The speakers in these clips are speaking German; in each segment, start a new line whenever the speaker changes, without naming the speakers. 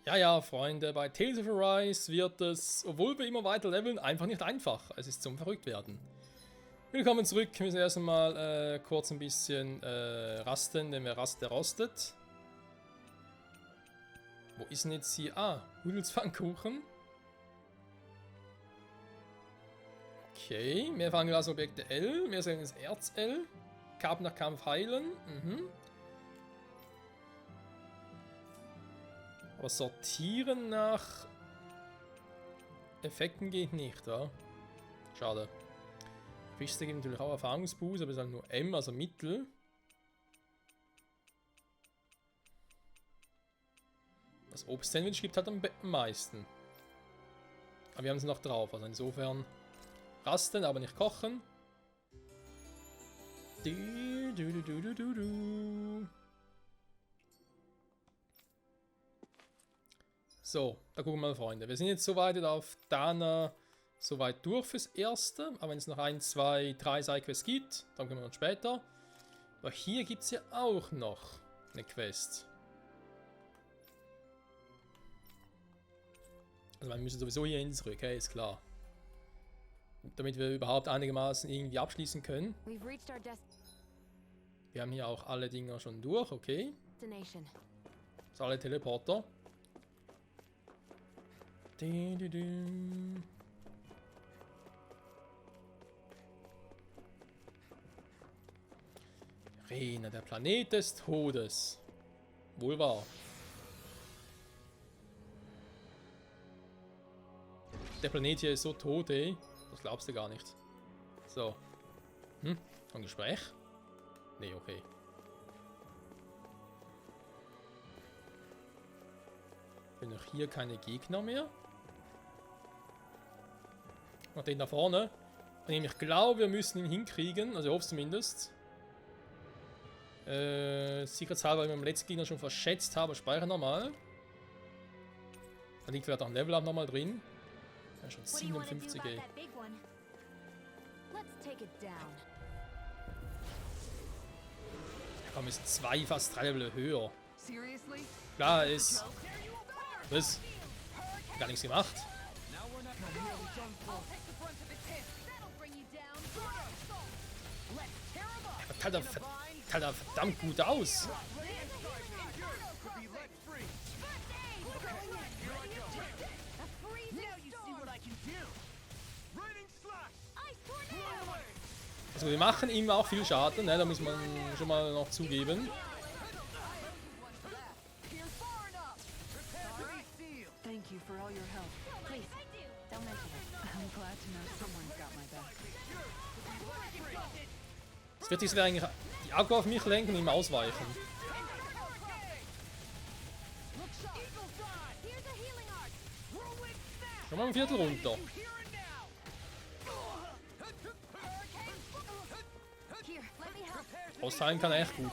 Ja, ja, Freunde, bei Tales of Arise wird es, obwohl wir immer weiter leveln, einfach nicht einfach. Es ist zum Verrücktwerden. Willkommen zurück. Wir müssen erst einmal kurz ein bisschen rasten, denn wer rastet, der rostet. Wo ist denn jetzt hier? Ah, Hudelsfangkuchen. Okay, mehr Objekte L, mehr seltenes Erz L. Kampf nach Kampf heilen. Aber sortieren nach Effekten geht nicht, ja? Schade. Fischste gibt natürlich auch Erfahrungsboost, aber es ist halt nur M, also Mittel. Das Obstsandwich gibt halt am meisten. Aber wir haben es noch drauf, also insofern rasten, aber nicht kochen. So, da gucken wir mal, Freunde. Wir sind jetzt soweit auf Dana soweit durch fürs Erste. Aber wenn es noch 1, 2, 3 Sidequests gibt, dann können wir noch später. Aber hier gibt es ja auch noch eine Quest. Also wir müssen sowieso hier hin zurück, okay, ist klar. Damit wir überhaupt einigermaßen irgendwie abschließen können. Wir haben hier auch alle Dinger schon durch, okay. Das sind alle Teleporter. Rena, der Planet des Todes. Wohl wahr. Der Planet hier ist so tot, ey. Das glaubst du gar nicht. So. Ein Gespräch? Nee, okay. Bin auch hier keine Gegner mehr. Noch den da vorne. Von dem ich glaube, wir müssen ihn hinkriegen. Also ich hoffe es zumindest. Sicherheitshalber, weil wir beim letzten Gegner schon verschätzt haben, speichern nochmal. Da liegt vielleicht auch ein Level-Up nochmal drin. Ja, schon 57, ey. Komm, ist 2, fast 3 Level höher. Klar, ist... Was? Gar nichts gemacht. Er teilt verdammt gut aus. Also wir machen ihm auch viel Schaden, ne? Da muss man schon mal noch zugeben. Es wird jetzt eigentlich die Akku auf mich lenken und ihm ausweichen. Schon mal ein Viertel runter. Austeilen kann er echt gut.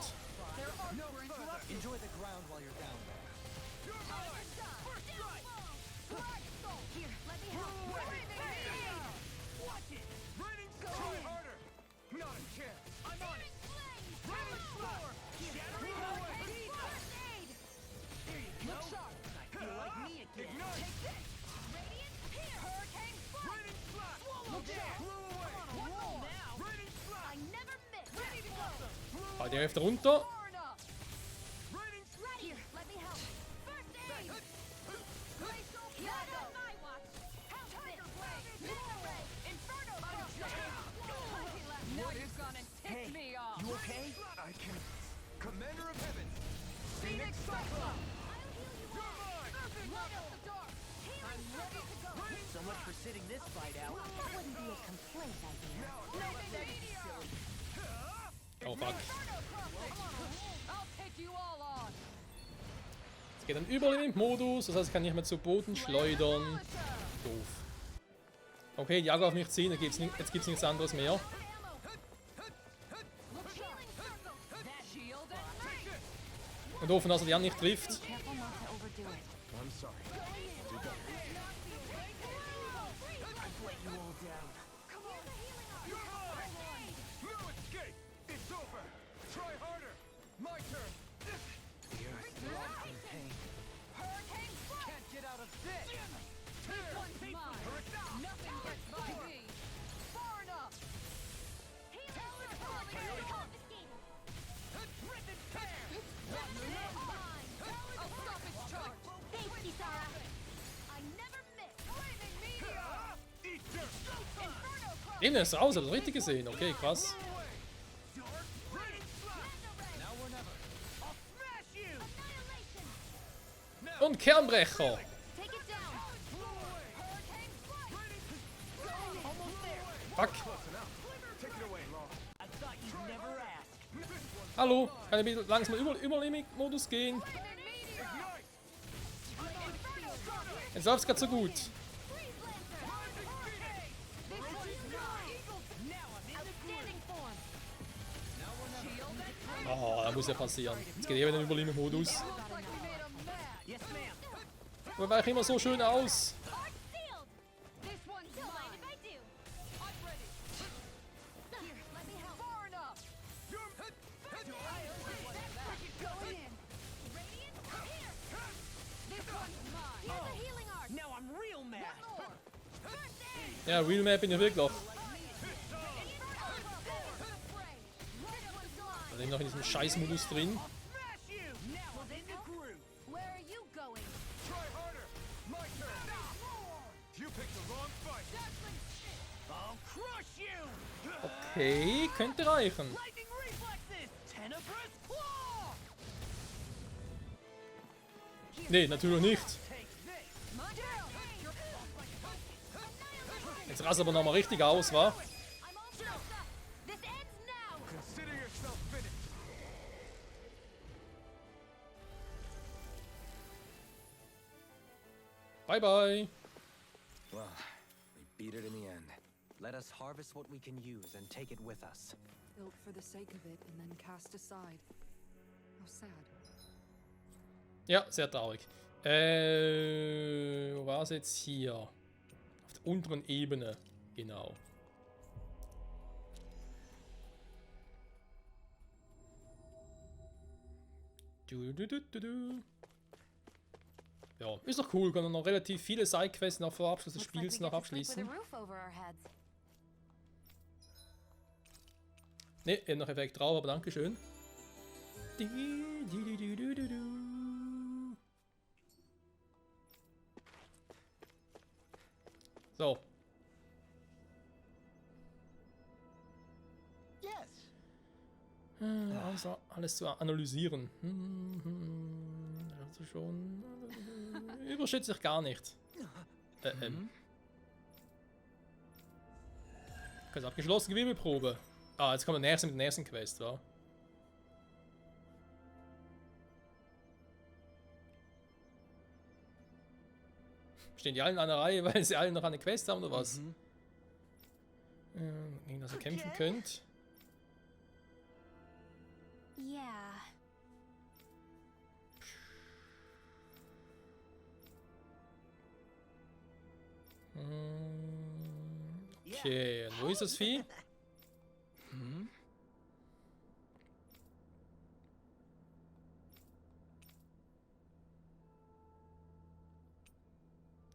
Die Hälfte runter. Oh fuck. Es geht dann überall in den Modus, das heißt, ich kann nicht mehr zu Boden schleudern. Doof. Okay, die Jagd auf mich ziehen, jetzt gibt's nichts anderes mehr. Und hoffen, dass er die Jan nicht trifft. Innen ist raus, hat das richtig gesehen. Okay, krass. Und Kernbrecher. Fuck. Hallo, kann ich langsam über Limit-Modus gehen? Jetzt läuft es gerade so gut. Oh, das muss ja passieren. Jetzt geht eben den Überlimit-Modus. Aber weicht immer so schön aus. Ja, Real Map bin ich wirklich. Da bin ich noch in diesem Scheißmodus drin. Okay, könnte reichen. Nee, natürlich nicht. Jetzt rast aber nochmal richtig aus, wa? Bye bye.
Well, we beat it in the end. Let us harvest what we can use and take it with us.
Built for the sake of it and then cast aside. How sad.
Ja, sehr traurig. Wo war es jetzt hier? Auf der unteren Ebene. Genau. Ja, ist doch cool. Können noch relativ viele Sidequests noch vor Abschluss des Spiels noch abschließen. Ne, eben noch Effekt drauf, aber dankeschön. So. Also alles zu analysieren. Also schon. Überschätze ich gar nicht. Ganz abgeschlossen, Gewebeprobe. Ah, jetzt kommen wir nächstes mit der nächsten Quest, wa? Stehen die alle in einer Reihe, weil sie alle noch eine Quest haben, oder was? Gegen das ihr kämpfen könnt.
Yeah.
Okay, und wo ist das Vieh?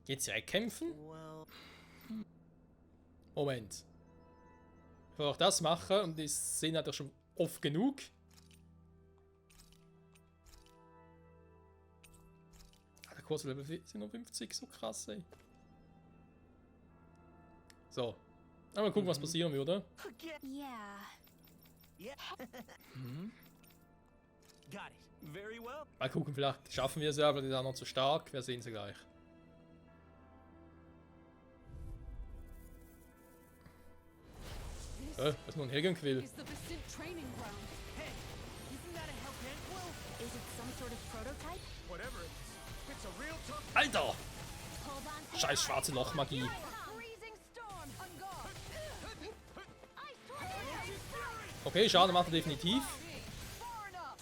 Geht's direkt kämpfen? Moment. Ich will auch das machen und die Szene hat doch schon oft genug. Der kurze Level 57, so krass, ey. So. Mal gucken, was passieren würde.
Yeah.
Got it. Very well.
Mal gucken, vielleicht schaffen wir es ja, aber die sind noch zu stark. Wir sehen sie gleich. Was ist nur ein Helgenquill?
Is the Basint training ground.
Hey, isn't that a Hellcat quill?
Is it some sort of prototype?
Whatever it is, it's a real tough.
Alter!
Hold on to
Scheiß schwarze Lochmagie.
freezing storm on guard. Ice tornado.
Okay, Schaden macht er definitiv.
Far enough.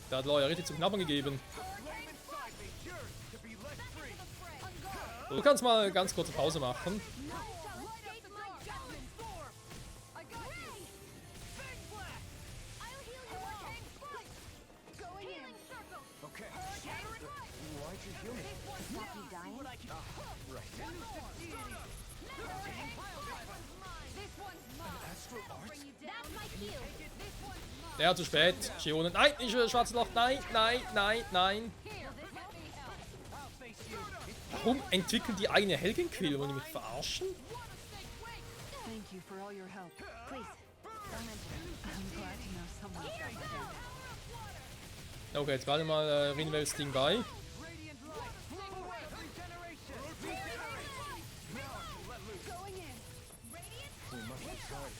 Der hat Leute richtig zu knabbern gegeben.
Inside me, yours to be let free.
On guard.
Du kannst mal ganz kurze Pause machen.
No. Light up the judgment storm. I got you.
Big blast.
I'll heal you all. Going healing circle.
Okay.
Shattering light.
Why'd you heal me?
Stop you dying.
What I can. Right.
This one's mine.
Astral Arts?
Bring you down. That's my cue. This one's mine.
Ja, zu spät. Chionen. Nein, nicht das schwarze Loch. Nein, nein, nein, nein.
Here, this let me help.
I'll face you.
Warum entwickeln die eigene Helgenquill? Wollen die mich verarschen?
Thank you for all your help.
Please, don't mention it.
I'm glad to know someone's got my back.
Okay, jetzt behalten wir mal Rinwells Ding bei.
Going in.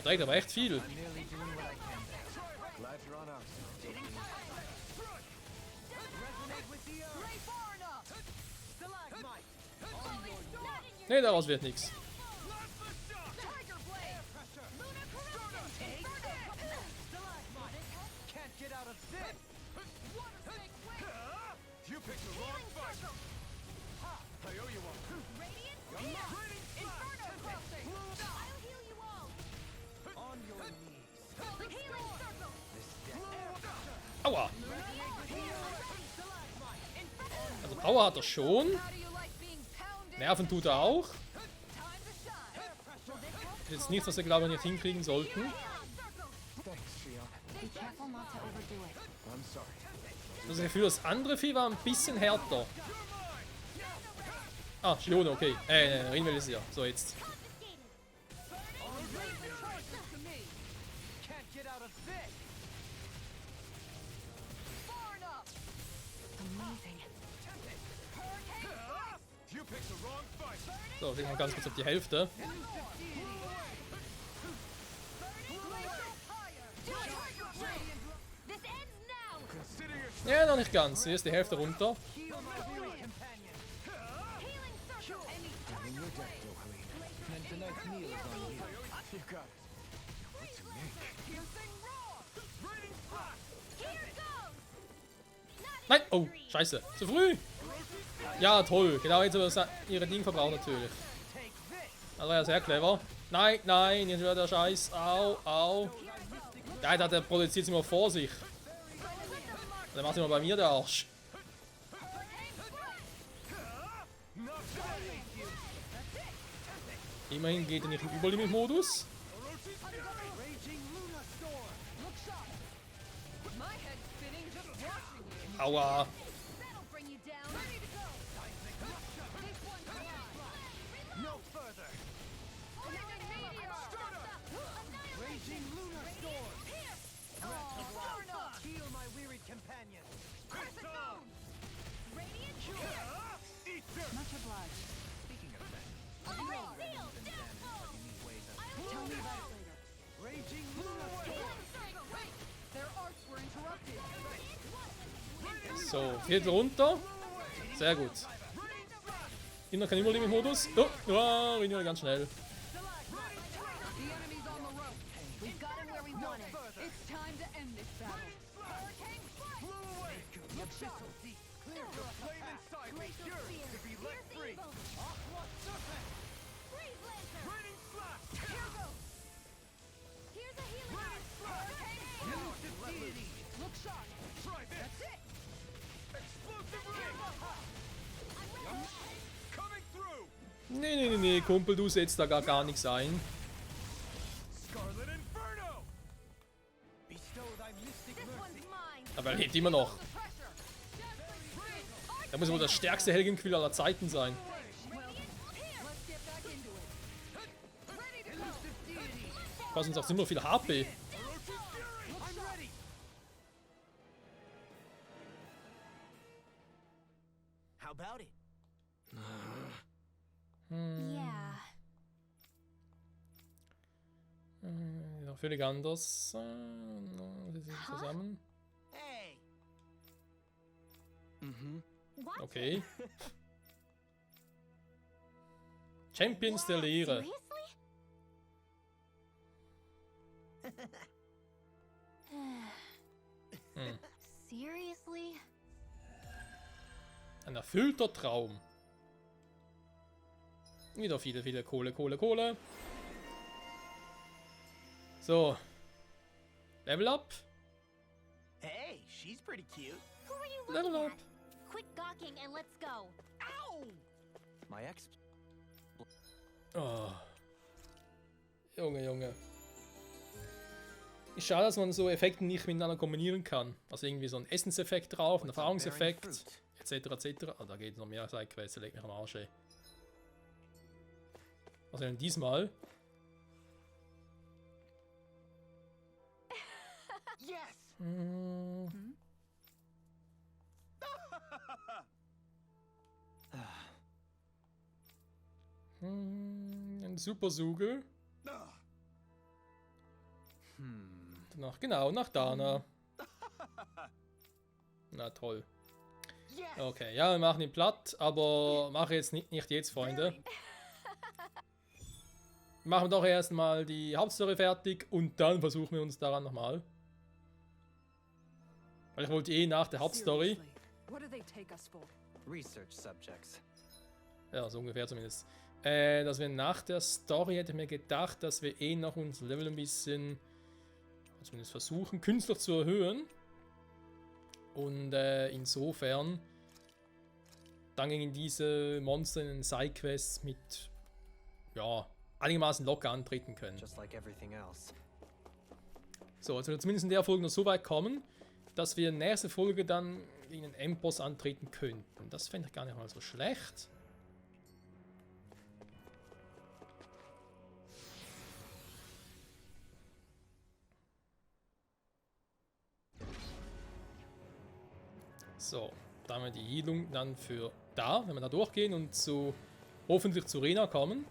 Trägt aber echt viel.
Nearly doing what I can. Glad you're on our side.
Ray far enough. Stalagmite.
Ne, daraus wird nichts.
Tiger blade. Lunar corruption.
Stalagmite. Can't get out of this.
Water snake wing.
You picked the wrong fight. Ha! I owe you one.
Radiant spear. Inferno crossing. I'll heal you all.
On your knees.
Healing circle.
This death.
Aua.
Stalagmite.
Also Power hat er schon.
How do you like being pounded?
Nerven tut er auch.
Time to shine. Will this help?
Ist jetzt nichts, was wir glaube ich nicht hinkriegen sollten.
Healing circle.
Thanks, Shion.
Be careful not to overdo it.
I'm sorry.
Das Gefühl, das andere Vieh war ein bisschen härter. Ah, Shione, okay. Rinwell ist ja. So, jetzt.
Can't get out of this.
Far enough.
Amazing.
You picked the wrong fight.
So, wir gehen ganz kurz auf die Hälfte.
This ends now.
Consider yourself.
Ja, noch nicht ganz. Hier ist die Hälfte runter.
Heal my weary companion.
Healing circle.
In your death, Dohaleen. And tonight's meal is on you. You got it. What's your name?
Piercing roar.
Raining flash.
Here goes.
Nein! Oh, scheiße. Zu früh! Ja, toll. Genau jetzt haben wir ihre Ding verbraucht natürlich.
Take this.
Das war ja sehr clever. Nein, nein, jetzt wird der Scheiß. Au, au. Ja, der produziert es immer vor sich. Der macht immer bei mir der Arsch. Immerhin geht er nicht im Überlimit-Modus.
Raging Luna Storm.
Look sharp. My head's spinning just watching you.
Aua.
That'll bring you down. Ready to go. This one's mine.
No further.
Meteor.
Raging Luna Storm.
Far enough.
Heal my wearied companion.
Crescent moon. Radiant
Ether.
Much obliged.
Speaking of that,
Great seal. Deathfall.
Tell me about it later.
Raging Luna Storm.
Wait. Their arts were interrupted.
So, geht runter. Sehr gut. Immer kein Überlimit-Modus. Oh, oh, Rinwell ganz schnell.
The enemy's on the rope. We've got him where we want him. It's time to end this battle. Hurricane strike.
Look sharp. Clear the flame inside me. Yours to be let free. Aqua Serpent.
Freeze laser.
Raining flash.
Here goes. Here's a healing. Hurricane strike.
Elusive deity.
Look sharp.
Try this.
That's it.
Explosive ring. Coming through.
Nee, nee, nee, nee, Kumpel, du setzt da gar nichts ein.
Scarlet Inferno. Bestow thy mystic
This one's
mercy.
mine.
Aber er lebt immer noch.
The pressure.
Er muss wohl das stärkste Helgenquill aller Zeiten sein.
Let's get back into it. Ready to go.
Kostet uns auch ziemlich viel HP.
I'm ready. How about it?
Yeah.
Ja, völlig anders. Sie sind zusammen.
Hey.
What?
Okay. Champions der Lehre.
Seriously?
Ein erfüllter Traum. Wieder viele Kohle. So. Level up.
Hey, she's pretty cute.
Who are you
Level
looking
up.
at? Quit gawking and let's go.
Ow! My ex.
Oh. Junge. Ist schade, dass man so Effekte nicht miteinander kombinieren kann. Also irgendwie so ein Essenseffekt drauf, ein Erfahrungseffekt, etc. Ah, da geht noch mehr Sidequests, leg mich am Arsch, ey. Was denn diesmal? Ein Super Sugel. Danach, genau, nach Dana. Na toll. Okay, ja, wir machen ihn platt, aber mache jetzt nicht jetzt, Freunde. Machen wir doch erstmal die Hauptstory fertig und dann versuchen wir uns daran nochmal. Weil ich wollte eh nach der Hauptstory.
Seriously, what do they take us for?
Research subjects.
Ja, so ungefähr zumindest. Dass wir nach der Story, hätte ich mir gedacht, dass wir eh noch unser Level ein bisschen, zumindest versuchen, künstlich zu erhöhen. Und insofern dann gegen diese Monster in den Sidequests mit, ja, einigermaßen locker antreten können.
Just like everything else.
So, also zumindest in der Folge noch so weit kommen, dass wir in der nächsten Folge dann gegen den Endboss antreten könnten. Das fände ich gar nicht mal so schlecht. So, da haben wir die Heilung dann für da, wenn wir da durchgehen und hoffentlich zu Rena kommen.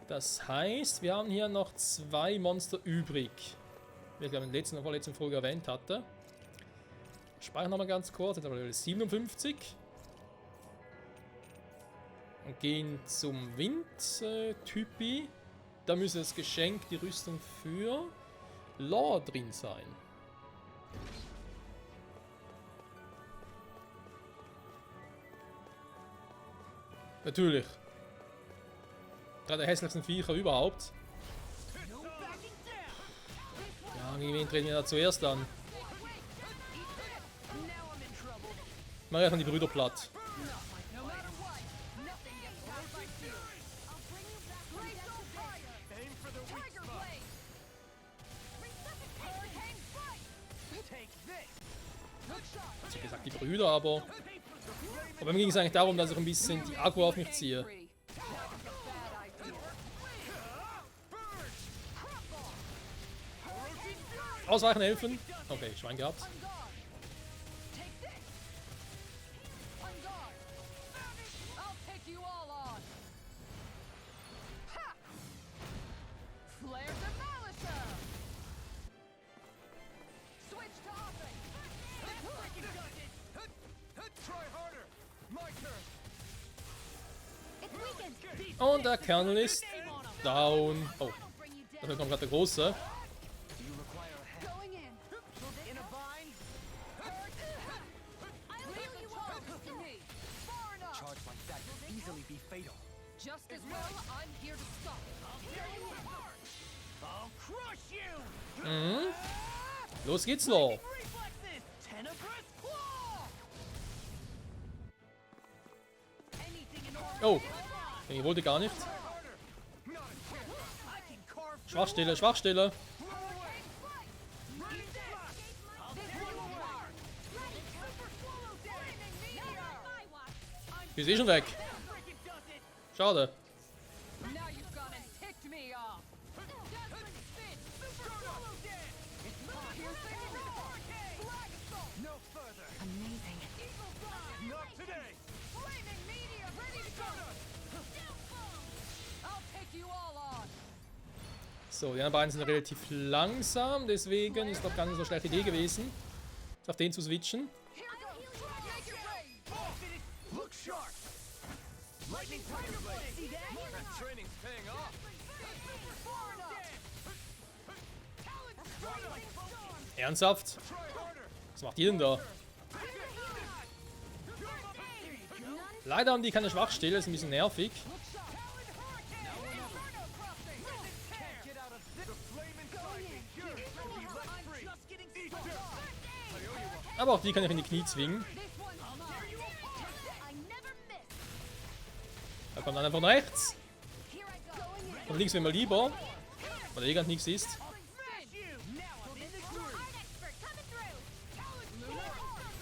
Das heißt, wir haben hier noch 2 Monster übrig. Wie ich glaube in der letzten und vorletzten Folge erwähnt hatte. Speichern nochmal ganz kurz, jetzt haben wir Level 57. Und gehen zum Wind-Typi. Da müsste das Geschenk, die Rüstung für Law drin sein. Natürlich. Drei der hässlichsten Viecher überhaupt. Ja, gegen wen treten wir da zuerst an? Mach erstmal die Brüder platt.
No matter what, nothing gets past my shield. I'll bring you back Blaze of fire.
Aim for the weak
Tiger
spot.
blade. Hurricane strike.
Take this.
Good shot.
Wie gesagt, die Brüder, aber mir ging es eigentlich darum, dass ich ein bisschen die Akku auf mich ziehe.
Free. Bad idea.
Ausweichen helfen. Okay, Schwein gehabt.
On guard. Take this. On guard. I'll take you all on. Ha! Flare Demolisher. Switch to offense.
Try harder. My turn.
It's weakened.
Und der Colonel ist down. Oh,
I'll bring you down.
dafür kommt gerade der Große.
Do you require a hand?
Going in.
In a bind?
I'll heal you all. To me. Far enough.
Charge like that could easily be fatal.
Just as well, I'm here to stop.
I'll crush you.
Los geht's, Law.
Reflexes. Tenebrous claw. Anything in order.
Oh, ich wollte gar nicht.
Not a chance. I can carve
Schwachstelle, Schwachstelle. Die ist eh schon weg. Schade.
Now you've gone and ticked me off. Desperate spin. Super swallow dance.
no further.
Amazing.
Eagle fly.
Not today.
Flaming meteor ready to go. I'll take you all on.
So, die anderen beiden sind relativ langsam, deswegen ist doch gar nicht so eine schlechte Idee gewesen, auf den zu switchen.
Here goes. Make it rain.
Look sharp. Lightning tiger blade. See that? That training's paying off.
Far enough.
Ernsthaft?
Try harder.
Was macht ihr denn da? Leider haben die keine Schwachstelle, ist ein bisschen nervig.
Get out of this. The flame inside me yearns to be let free. Just getting started.
Aber auch die kann ich in die Knie zwingen.
This one's mine. I never miss.
Da kommt einer von rechts.
Here I go.
Von links wäre mir lieber, weil eh ganz nichts ist.
Spin. Now I'm in the groove. Art expert coming through.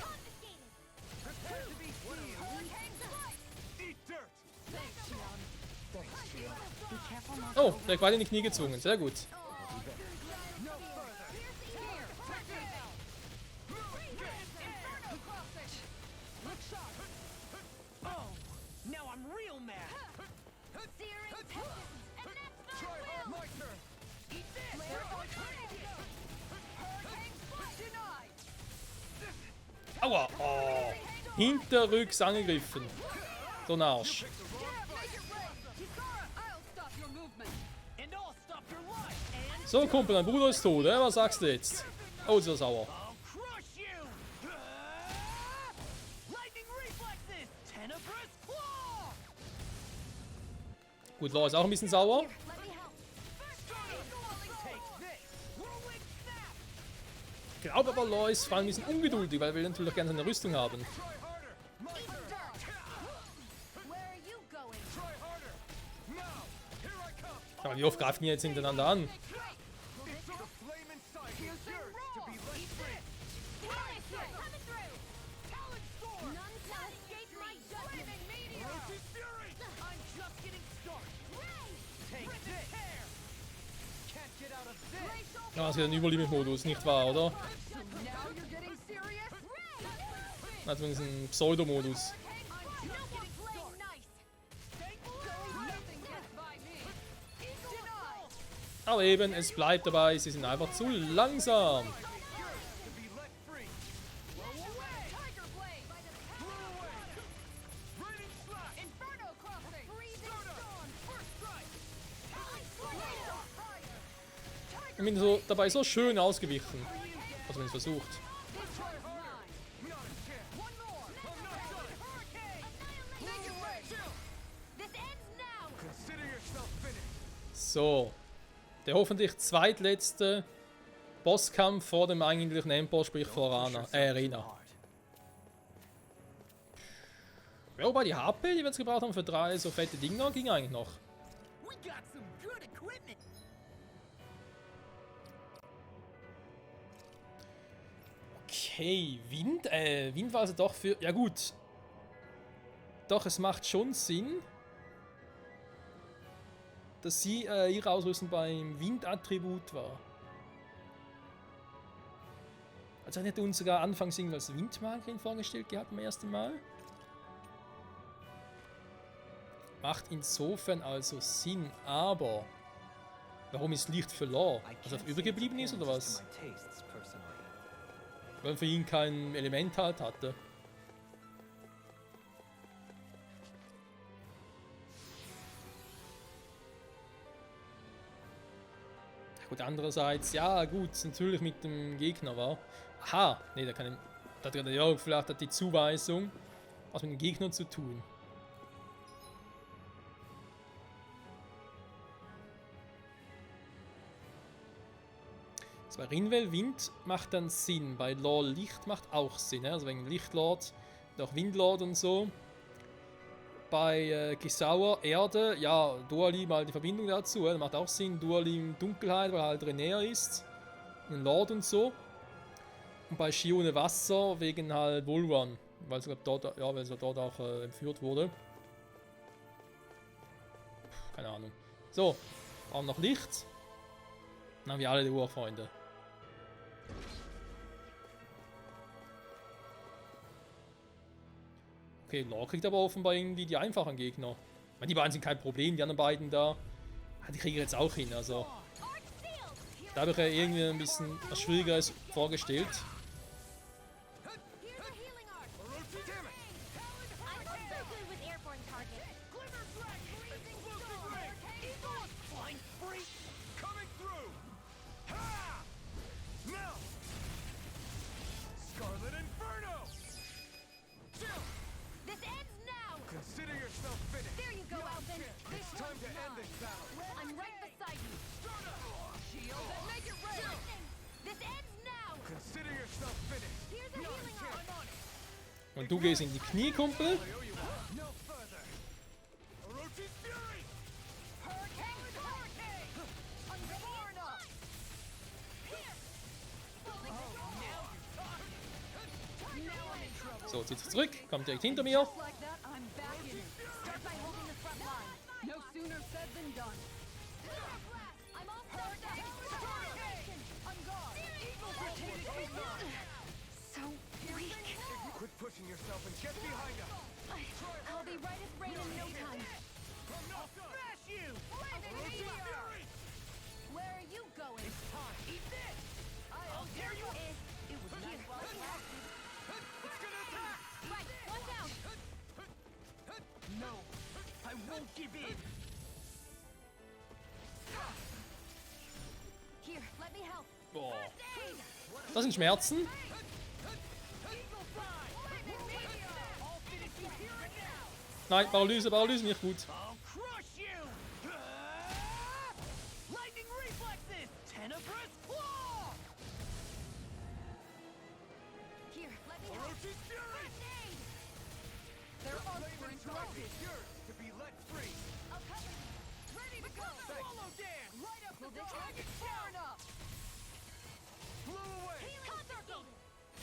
Confiscated.
Prepare to be seen.
Hurricane strike.
Eat dirt.
Thanks, Sean.
Be careful not
Oh, direkt weiter in die Knie gezwungen. Sehr gut.
No further.
Here. Searing passions, and that's
Try
the
hard.
will.
My turn.
Eat this. Hurricane splash denied.
Aua! Oh. Hinterrücks angegriffen. So ein Arsch.
Yeah, make it rain. Kisara, I'll stop your movement.
And I'll stop your life. And
So, Kumpel, dein Bruder ist tot, was sagst du jetzt? Oh, ist er sauer.
I'll crush you. Lightning reflexes. Tenebrous claw.
Gut, Law ist auch ein bisschen sauer.
Let me help.
Take this. Whirlwind snap.
Ich glaube aber, Law ist vor allem ein bisschen ungeduldig, weil er will natürlich gerne seine Rüstung haben.
Try harder. My
Eat
turn.
dirt. Where are you going?
Try harder. Now. Here I come.
Aber wie oft greifen die jetzt hintereinander an?
The flame inside me is yours to be let free.
Coming through.
Talon storm.
None shall escape my judgment. Meteor.
Roach's fury. I'm just getting started. Take this. Can't get out of this.
Ja, es wird ein Überlimit-Modus, nicht wahr, oder?
So now you're getting serious?
Also ein Pseudo-Modus.
I'm just getting started. Nice. Nothing gets by me. Denied.
Aber eben, es bleibt dabei, sie sind einfach zu langsam.
To be let free.
Tiger blade.
Radiant slash.
Inferno crossing. Freezing storm. First strike. Laser fire.
Ich bin so, dabei so schön ausgewichen. Also wenn es versucht.
This one's mine.
Not a chance.
One more.
I'm not done.
Hurricane. Make it rain. This ends now.
Consider yourself finished.
So. Der hoffentlich zweitletzte Bosskampf vor dem eigentlichen Endboss, sprich vor Arena. Ja, wobei die HP, die wir jetzt gebraucht haben für 3 so fette Dinger, ging eigentlich noch.
We got some good equipment.
Okay, Wind war also doch für... Ja gut. Doch, es macht schon Sinn, dass sie ihre Ausrüstung beim Windattribut war. Also hat er uns sogar anfangs irgendwie als Windmagierin vorgestellt gehabt beim ersten Mal. Macht insofern also Sinn, aber warum ist Licht für Law? Also auf übergeblieben ist oder was? Weil er für ihn kein Element halt hatte. Gut, andererseits, ja gut, natürlich mit dem Gegner war. Aha, ne, da kann da hat der Jörg vielleicht hat die Zuweisung, was mit dem Gegner zu tun. Also bei Rinwell Wind macht dann Sinn, bei Law Licht macht auch Sinn, also wegen Lichtlord und auch Windlord und so. Bei Gisauer Erde, ja, Duali mal die Verbindung dazu, macht auch Sinn. Duali Dunkelheit, weil halt Renea ist. Ein Lord und so. Und bei Shione Wasser wegen halt Vulwan, weil es dort, ja, weil es dort auch entführt wurde. Keine Ahnung. So, auch noch Licht. Dann haben wir alle die Urfreunde. Okay, Law kriegt aber offenbar irgendwie die einfachen Gegner. Ich meine, die beiden sind kein Problem, die anderen beiden da. Die kriegen jetzt auch hin, also. Da habe ich ja irgendwie ein bisschen was Schwierigeres vorgestellt.
Here's a healing art.
Orochi, damn it.
I'm so good with airborne targets.
Glimmer Dragon. Explosive ray. Eagle. Flying freak. Coming through. Ha! Now. Scarlet Inferno. Chill.
This ends now.
Consider yourself finished.
There you go, Alvin. This
It's time to
one's
end
mine.
this battle.
I'm right beside you. Shield and make it rain. This ends now.
Consider yourself finished.
Here's a healing art.
I'm on it.
Und du gehst in die Knie, Kumpel.
I owe you one. No further. Orochi's fury.
Hurricane. Unborna. Here. Now I'm in trouble.
So, zieht sich zurück, kommt direkt hinter mir.
Just like that, I'm back in it. Start by holding the front line. No sooner said than done. I'm all set. I'm gone. Eagles are taking me. So weak.
Quit pushing yourself and get behind us.
I'll be right as rain in no time.
I'm not done. won't give in.
Here, let me help.
Boah.
First aid.
Das sind Schmerzen.
Eagle fly. All fitted to here and now.
Nein, Paralyse, nicht gut.
I'll crush you. Lightning reflexes. Tenebrous claw.
Here, let me help.
Orochi's fury.
First aid.
Their flame strike is yours to be let free.
I'll cover you. Ready to go.
Swallow dance.
Light up the target far enough.
Blew away.
Healing circle.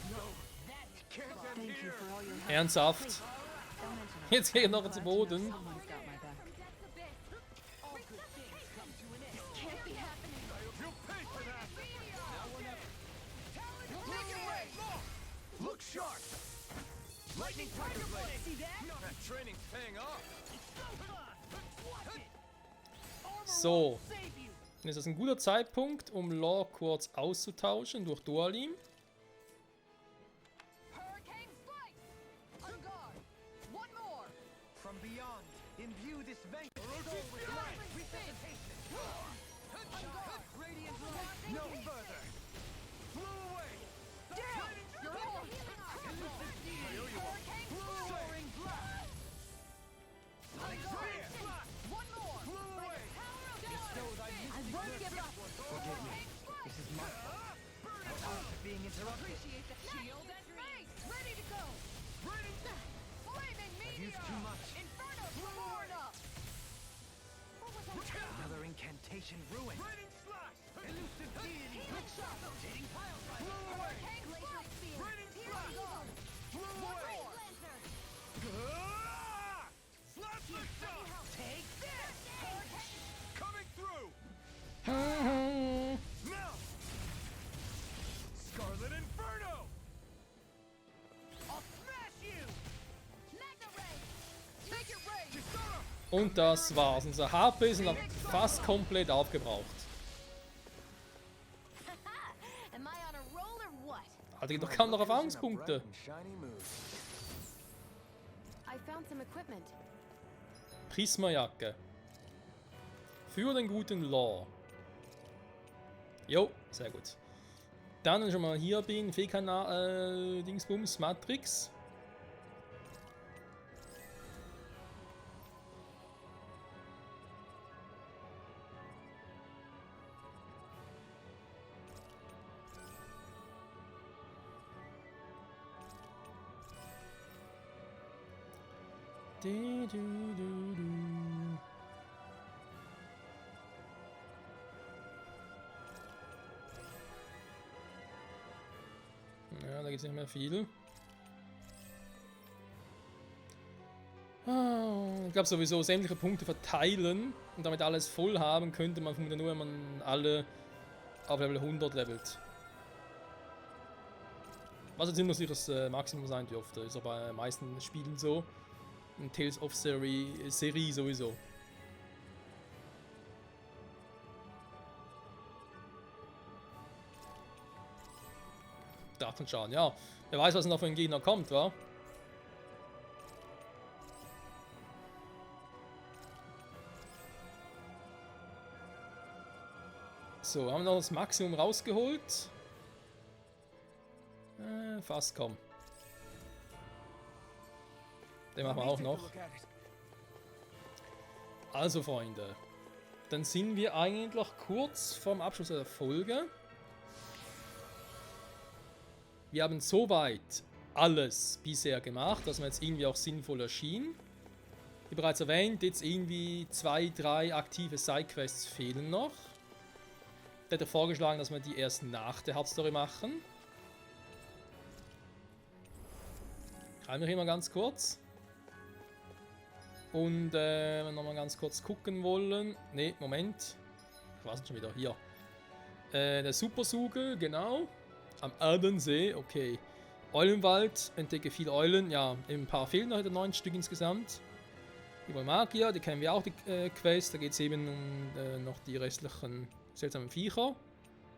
No, that can't end
Thank you
here.
for all your help.
Ernsthaft.
Don't mention it.
Jetzt gehen wir noch
Glad
zu
to know
Boden.
someone's got my back.
From death's abyss.
All good things come to an end.
Can't be happening.
You'll pay for that.
Make it rain.
Look sharp. Lightning tiger blade. See that? That training's paying off. It's so fun. Watch it. Armor
So.
will save you.
Dann ist das ein guter Zeitpunkt, um Law kurz auszutauschen durch Dualim.
Hurricane strike. On guard. One more.
From beyond, imbue this vanquished soul with life. Resuscitation. Radiant light. No further. Blew away.
Down. You're all healing up. Hurricane strike.
Soaring blast.
On guard. One more.
Blew away.
Power of
I
won't give up.
Forgive me. This is my fault. Being interrupted.
Appreciate the shield and face. Ready to go. Flaming meteor.
used too much.
Inferno torn up.
Another incantation ruined. Elusive deity.
Healing shot.
Rotating pile driver.
Hurricane glacial spear. Here we go. One more.
Slap the shot. Take this.
Hurricane.
Coming through. Now. Scarlet Inferno. I'll smash you.
Magna ray. Make it rain.
Kisara.
Und das war's. Unser HP sind fast komplett aufgebraucht.
Am I on a roll or what?
Hatte ich doch kaum noch Erfahrungspunkte.
I found some equipment.
Prismajacke. Für den guten Law. Jo, sehr gut. Dann, wenn ich schon mal hier bin, Fekana, Dingsbums, Matrix. Du, du, du, du. Ja, da gibt es nicht mehr viel. Ich glaube sowieso sämtliche Punkte verteilen und damit alles voll haben könnte man vermutlich nur, wenn man alle auf Level 100 levelt. Was jetzt immer sicher das Maximum sein dürfte. Ist aber bei den meisten Spielen so. In Tales of Serie sowieso. Dachten schon, ja. Wer weiß, was noch für ein Gegner kommt, wa? So, haben wir noch das Maximum rausgeholt? Fast komm. Den machen wir auch noch. Also Freunde, dann sind wir eigentlich kurz vorm Abschluss der Folge. Wir haben soweit alles bisher gemacht, dass mir jetzt irgendwie auch sinnvoll erschien. Wie bereits erwähnt, jetzt irgendwie 2, 3 aktive Sidequests fehlen noch. Der hätte vorgeschlagen, dass wir die erst nach der Hauptstory machen. Schreiben wir hier mal ganz kurz. Und wenn wir nochmal ganz kurz gucken wollen. Ne, Moment. Ich weiß nicht schon wieder. Hier. Der Supersugel, genau. Am Erdensee, okay. Eulenwald, entdecke viele Eulen. Ja, ein paar fehlen noch, 9 Stück insgesamt. Über Magier, die kennen wir auch, die Quest. Da geht es eben um noch die restlichen seltsamen Viecher.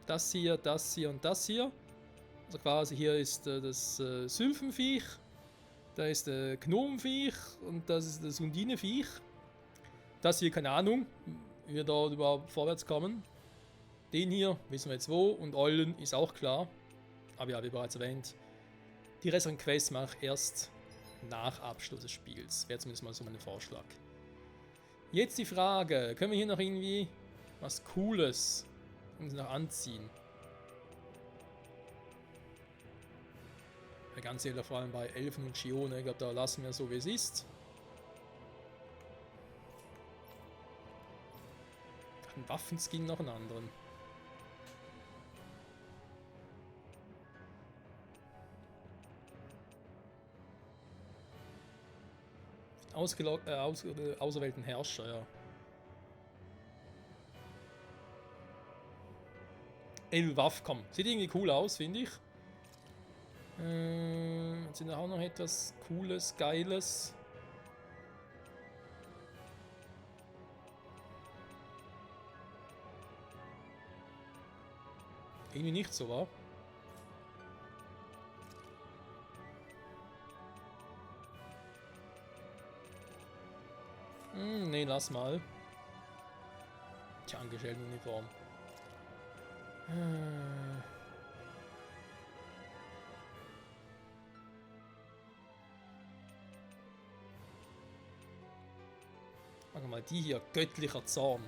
Das hier und das hier. Also quasi hier ist das Sylphenviech. Da ist der Gnomenviech und das ist das Undine-Viech. Das hier, keine Ahnung, wie wir da überhaupt vorwärts kommen. Den hier wissen wir jetzt wo und Eulen ist auch klar. Aber ja, wie bereits erwähnt, die restlichen Quests mache ich erst nach Abschluss des Spiels. Wäre zumindest mal so mein Vorschlag. Jetzt die Frage, können wir hier noch irgendwie was Cooles uns noch anziehen? Ganz ehrlich, vor allem bei Elfen und Schione, ich glaube, da lassen wir so wie es ist. Ein Waffenskin noch einen anderen. Auserwählten Herrscher, ja. Elwaf, komm. Sieht irgendwie cool aus, finde ich. Jetzt sind da auch noch etwas Cooles, Geiles. Irgendwie nicht so, wa? Nee, lass mal. Tja, Angestelltenuniform. Machen wir mal die hier. Göttlicher Zorn.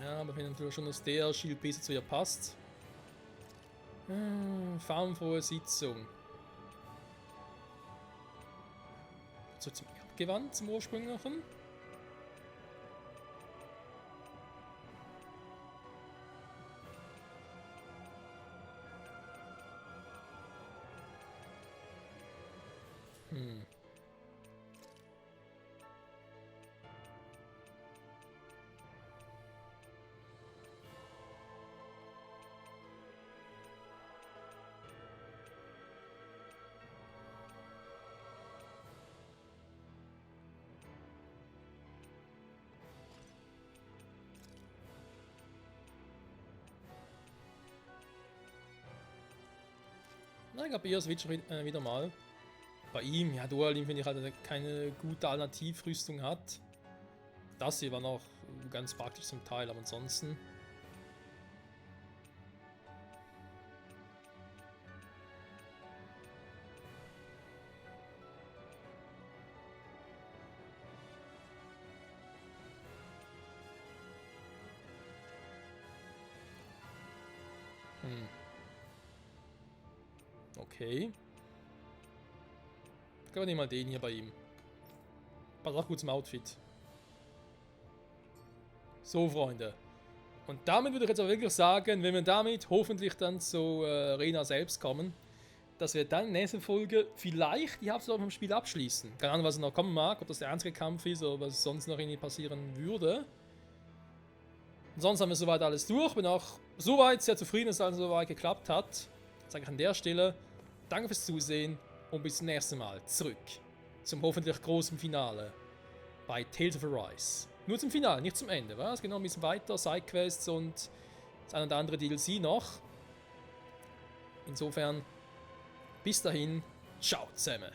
Ja, aber ich finde natürlich schon, dass der Schild besser zu ihr passt. Farbenfrohe Sitzung. So zum Erdgewand, zum ursprünglichen. Na, ich glaube, eher switch wieder mal. Bei ihm, ja, Dualin finde ich halt keine gute Alternativrüstung hat. Das hier war noch ganz praktisch zum Teil, aber ansonsten. Okay. Ich glaube, nehmen mal den hier bei ihm. Passt auch gut zum Outfit. So, Freunde. Und damit würde ich jetzt auch wirklich sagen, wenn wir damit hoffentlich dann zur Arena selbst kommen, dass wir dann in der nächsten Folge vielleicht die Hauptsache vom Spiel abschließen. Keine Ahnung, was noch kommen mag, ob das der einzige Kampf ist oder was sonst noch irgendwie passieren würde. Und sonst haben wir soweit alles durch. Bin auch soweit sehr zufrieden, dass alles soweit geklappt hat. Sage ich an der Stelle. Danke fürs Zusehen und bis zum nächsten Mal zurück zum hoffentlich großen Finale bei Tales of Arise. Nur zum Finale, nicht zum Ende, was? Genau, ein bisschen weiter, Sidequests und das ein oder andere DLC noch. Insofern, bis dahin, ciao zusammen.